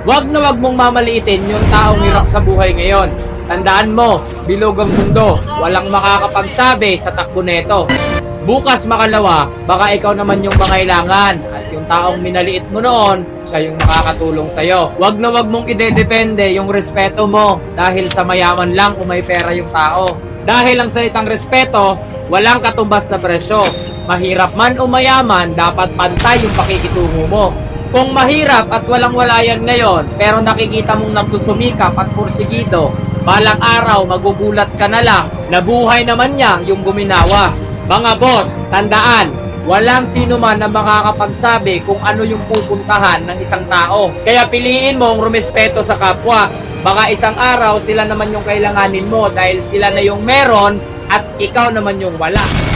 Wag na wag mong mamaliitin yung taong hirap sa buhay ngayon. Tandaan mo, bilog ang mundo. Walang makakapagsabi sa takbo neto. Bukas makalawa, baka ikaw naman yung mangailangan at yung taong minaliit mo noon, siya yung makakatulong sa'yo. Wag na wag mong idedepende yung respeto mo dahil sa mayaman lang o may pera yung tao. Dahil ang salitang respeto, walang katumbas na presyo. Mahirap man o mayaman, dapat pantay yung pakikitungo mo. Kung mahirap at walang-wala yan ngayon, pero nakikita mong nagsusumikap at pursigido, balang araw magugulat ka na lang na buhay naman niya yung guminawa. Mga boss, tandaan, walang sino man na makakapagsabi kung ano yung pupuntahan ng isang tao. Kaya piliin mong rumespeto sa kapwa. Baka isang araw sila naman yung kailanganin mo dahil sila na yung meron at ikaw naman yung wala.